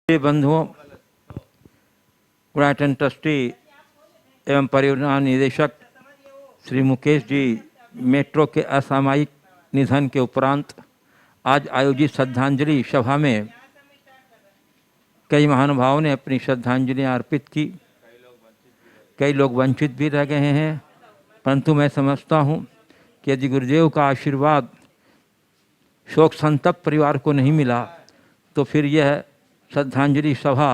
बंधुओं, गुणायतन ट्रस्टी एवं परियोजना निदेशक श्री मुकेश जी मेट्रो के असामयिक निधन के उपरांत आज आयोजित श्रद्धांजलि सभा में कई महानुभावों ने अपनी श्रद्धांजलि अर्पित की। कई लोग वंचित भी रह गए हैं, परंतु मैं समझता हूँ कि यदि गुरुदेव का आशीर्वाद शोक संतप्त परिवार को नहीं मिला तो फिर यह श्रद्धांजलि सभा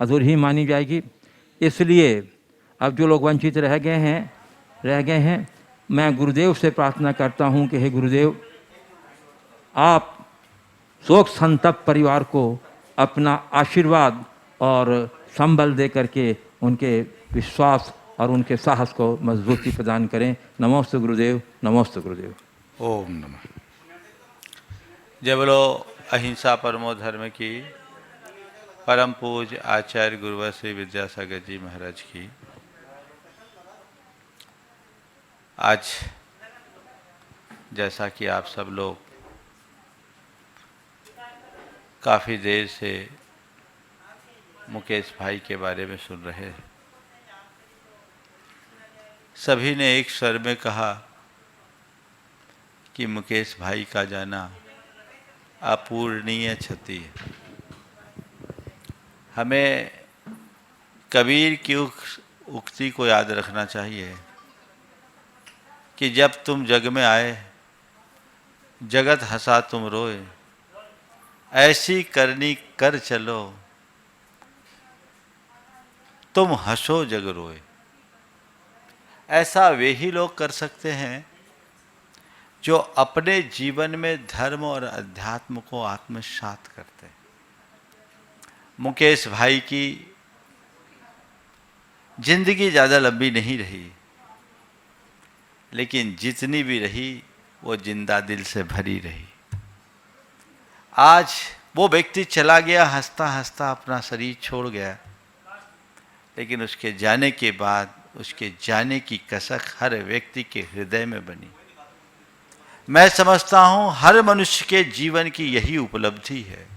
अधूरी ही मानी जाएगी। इसलिए अब जो लोग वंचित रह गए हैं, मैं गुरुदेव से प्रार्थना करता हूं कि हे गुरुदेव, आप शोक संतप्त परिवार को अपना आशीर्वाद और संबल दे करके उनके विश्वास और उनके साहस को मजबूती प्रदान करें। नमोस्तु गुरुदेव, नमोस्तु गुरुदेव। ओम नमः। जय बोलो अहिंसा परमो धर्म की परम पूज्य आचार्य गुरुवर श्री विद्यासागर जी महाराज की। आज जैसा कि आप सब लोग काफ़ी देर से मुकेश भाई के बारे में सुन रहे हैं, सभी ने एक स्वर में कहा कि मुकेश भाई का जाना अपूरणीय क्षति है। हमें कबीर की उक्ति को याद रखना चाहिए कि जब तुम जग में आए, जगत हंसा तुम रोए, ऐसी करनी कर चलो, तुम हंसो जग रोए। ऐसा वे ही लोग कर सकते हैं जो अपने जीवन में धर्म और अध्यात्म को आत्मसात करते हैं। मुकेश भाई की जिंदगी ज़्यादा लंबी नहीं रही, लेकिन जितनी भी रही वो जिंदा दिल से भरी रही। आज वो व्यक्ति चला गया, हंसता हंसता अपना शरीर छोड़ गया, लेकिन उसके जाने के बाद उसके जाने की कसक हर व्यक्ति के हृदय में बनी। मैं समझता हूँ हर मनुष्य के जीवन की यही उपलब्धि है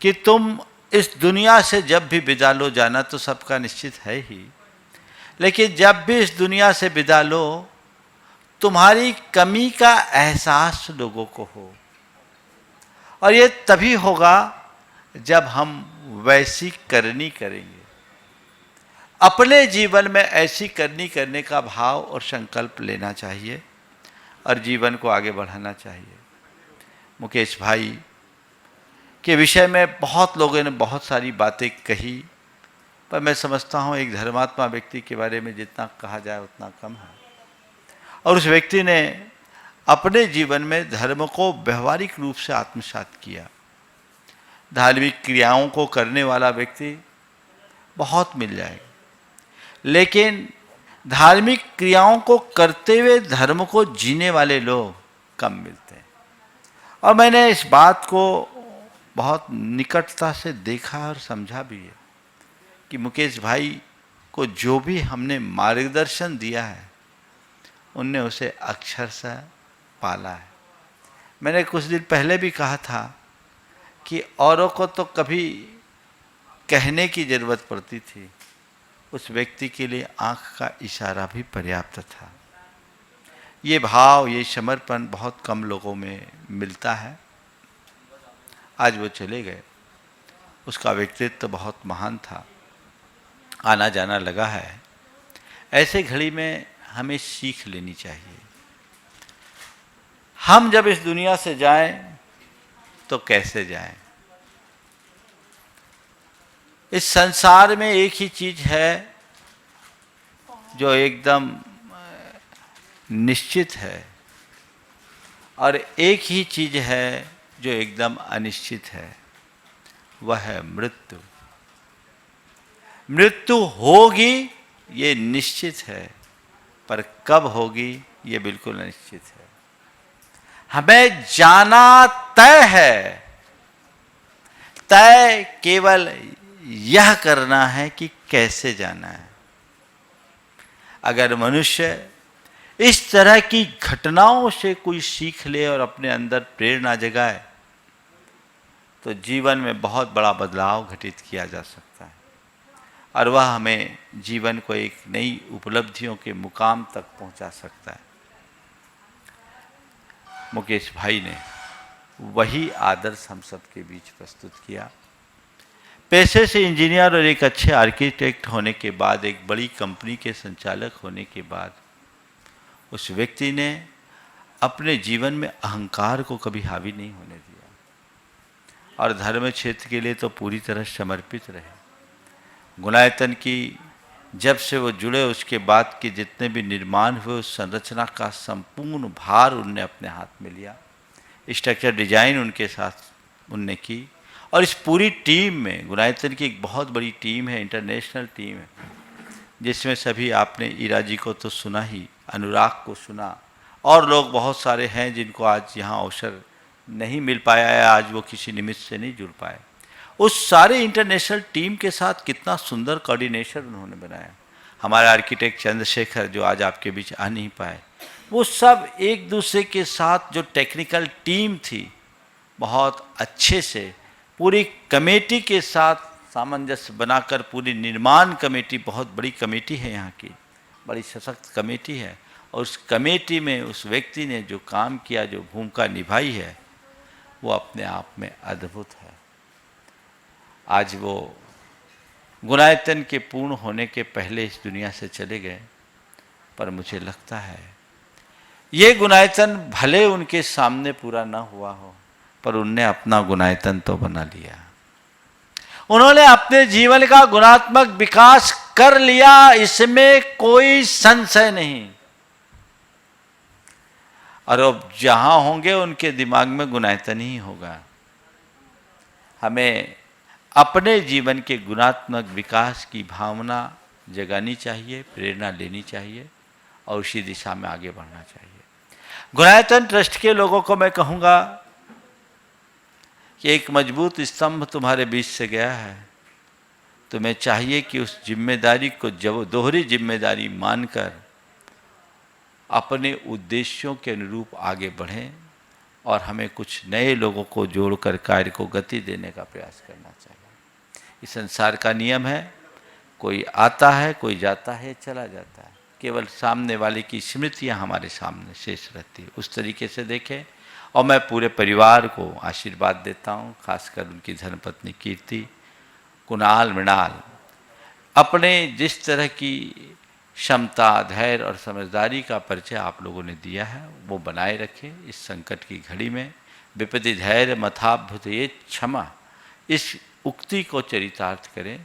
कि तुम इस दुनिया से जब भी विदा लो, जाना तो सबका निश्चित है ही, लेकिन जब भी इस दुनिया से विदा लो, तुम्हारी कमी का एहसास लोगों को हो। और ये तभी होगा जब हम वैसी करनी करेंगे। अपने जीवन में ऐसी करनी करने का भाव और संकल्प लेना चाहिए और जीवन को आगे बढ़ाना चाहिए। मुकेश भाई के विषय में बहुत लोगों ने बहुत सारी बातें कही, पर मैं समझता हूँ एक धर्मात्मा व्यक्ति के बारे में जितना कहा जाए उतना कम है। और उस व्यक्ति ने अपने जीवन में धर्म को व्यवहारिक रूप से आत्मसात किया। धार्मिक क्रियाओं को करने वाला व्यक्ति बहुत मिल जाएगा, लेकिन धार्मिक क्रियाओं को करते हुए धर्म को जीने वाले लोग कम मिलते हैं। और मैंने इस बात को बहुत निकटता से देखा और समझा भी है कि मुकेश भाई को जो भी हमने मार्गदर्शन दिया है, उनने उसे अक्षरशः पाला है। मैंने कुछ दिन पहले भी कहा था कि औरों को तो कभी कहने की ज़रूरत पड़ती थी, उस व्यक्ति के लिए आँख का इशारा भी पर्याप्त था। ये भाव, ये समर्पण बहुत कम लोगों में मिलता है। आज वो चले गए। उसका व्यक्तित्व तो बहुत महान था, आना जाना लगा है। ऐसे घड़ी में हमें सीख लेनी चाहिए। हम जब इस दुनिया से जाएं तो कैसे जाएं? इस संसार में एक ही चीज है जो एकदम निश्चित है, और एक ही चीज है जो एकदम अनिश्चित है, वह है मृत्यु। मृत्यु होगी ये निश्चित है, पर कब होगी ये बिल्कुल अनिश्चित है। हमें जाना तय है, तय केवल यह करना है कि कैसे जाना है। अगर मनुष्य इस तरह की घटनाओं से कोई सीख ले और अपने अंदर प्रेरणा जगाए, तो जीवन में बहुत बड़ा बदलाव घटित किया जा सकता है और वह हमें जीवन को एक नई उपलब्धियों के मुकाम तक पहुंचा सकता है। मुकेश भाई ने वही आदर्श हम सबके बीच प्रस्तुत किया। पेशे से इंजीनियर और एक अच्छे आर्किटेक्ट होने के बाद, एक बड़ी कंपनी के संचालक होने के बाद, उस व्यक्ति ने अपने जीवन में अहंकार को कभी हावी नहीं होने दिया और धर्म क्षेत्र के लिए तो पूरी तरह समर्पित रहे। गुणायतन की जब से वो जुड़े उसके बाद के जितने भी निर्माण हुए उस संरचना का संपूर्ण भार उनने अपने हाथ में लिया। स्ट्रक्चर डिजाइन उनके साथ उनने की और इस पूरी टीम में गुणायतन की एक बहुत बड़ी टीम है, इंटरनेशनल टीम है, जिसमें सभी आपने ईरा जी को तो सुना ही, अनुराग को सुना और लोग बहुत सारे हैं जिनको आज यहाँ अवसर नहीं मिल पाया है, आज वो किसी निमित्त से नहीं जुड़ पाए। उस सारे इंटरनेशनल टीम के साथ कितना सुंदर कोऑर्डिनेशन उन्होंने बनाया। हमारे आर्किटेक्ट चंद्रशेखर जो आज आपके बीच आ नहीं पाए, वो सब एक दूसरे के साथ जो टेक्निकल टीम थी बहुत अच्छे से पूरी कमेटी के साथ सामंजस्य बनाकर, पूरी निर्माण कमेटी बहुत बड़ी कमेटी है यहाँ की, बड़ी सशक्त कमेटी है और उस कमेटी में उस व्यक्ति ने जो काम किया, जो भूमिका निभाई है, वो अपने आप में अद्भुत है। आज वो गुणायतन के पूर्ण होने के पहले इस दुनिया से चले गए, पर मुझे लगता है ये गुणायतन भले उनके सामने पूरा ना हुआ हो, पर उनने अपना गुणायतन तो बना लिया। उन्होंने अपने जीवन का गुणात्मक विकास कर लिया, इसमें कोई संशय नहीं। और अब जहां होंगे उनके दिमाग में गुणायतन ही होगा। हमें अपने जीवन के गुणात्मक विकास की भावना जगानी चाहिए, प्रेरणा लेनी चाहिए और उसी दिशा में आगे बढ़ना चाहिए। गुणायतन ट्रस्ट के लोगों को मैं कहूँगा कि एक मजबूत स्तंभ तुम्हारे बीच से गया है, तुम्हें चाहिए कि उस जिम्मेदारी को दोहरी जिम्मेदारी मानकर अपने उद्देश्यों के अनुरूप आगे बढ़ें और हमें कुछ नए लोगों को जोड़कर कार्य को गति देने का प्रयास करना चाहिए। इस संसार का नियम है, कोई आता है, कोई जाता है, चला जाता है, केवल सामने वाले की स्मृतियाँ हमारे सामने शेष रहती है। उस तरीके से देखें और मैं पूरे परिवार को आशीर्वाद देता हूँ, खासकर उनकी धर्मपत्नी कीर्ति, कुणाल, मृणाल, अपने जिस तरह की क्षमता, धैर्य और समझदारी का परिचय आप लोगों ने दिया है वो बनाए रखें। इस संकट की घड़ी में विपत्ति धैर्य मथाभुत ये क्षमा, इस उक्ति को चरितार्थ करें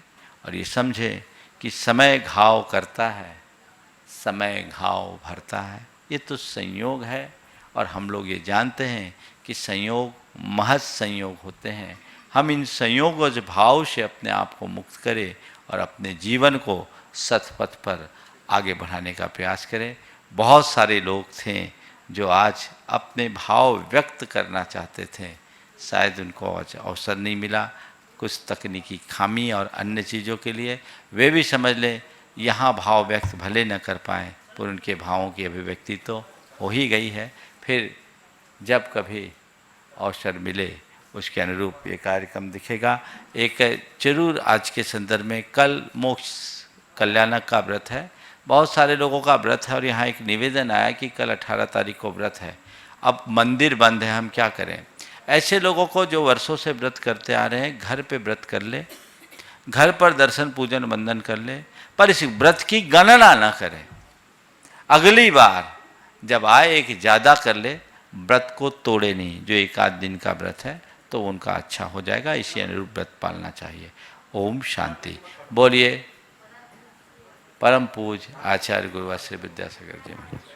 और ये समझें कि समय घाव करता है, समय घाव भरता है। ये तो संयोग है और हम लोग ये जानते हैं कि संयोग महज संयोग होते हैं। हम इन संयोगज भाव से अपने आप को मुक्त करें और अपने जीवन को सतपथ पर आगे बढ़ाने का प्रयास करें। बहुत सारे लोग थे जो आज अपने भाव व्यक्त करना चाहते थे, शायद उनको आज अवसर नहीं मिला, कुछ तकनीकी खामी और अन्य चीज़ों के लिए। वे भी समझ लें यहाँ भाव व्यक्त भले न कर पाएँ, पर उनके भावों की अभिव्यक्ति तो हो ही गई है। फिर जब कभी अवसर मिले उसके अनुरूप ये कार्यक्रम दिखेगा। एक जरूर आज के संदर्भ में कल मोक्ष कल्याणक का व्रत है, बहुत सारे लोगों का व्रत है और यहाँ एक निवेदन आया कि कल 18 तारीख को व्रत है। अब मंदिर बंद है, हम क्या करें? ऐसे लोगों को जो वर्षों से व्रत करते आ रहे हैं, घर पे व्रत कर ले, घर पर दर्शन पूजन वंदन कर ले, पर इस व्रत की गणना ना करें। अगली बार जब आए एक ज़्यादा कर ले, व्रत को तोड़े नहीं। जो एक आध दिन का व्रत है तो उनका अच्छा हो जाएगा, इसी अनुरूप व्रत पालना चाहिए। ओम शांति। बोलिए परम पूज आचार्य गुरुवार श्री विद्यासागर जी महाराज।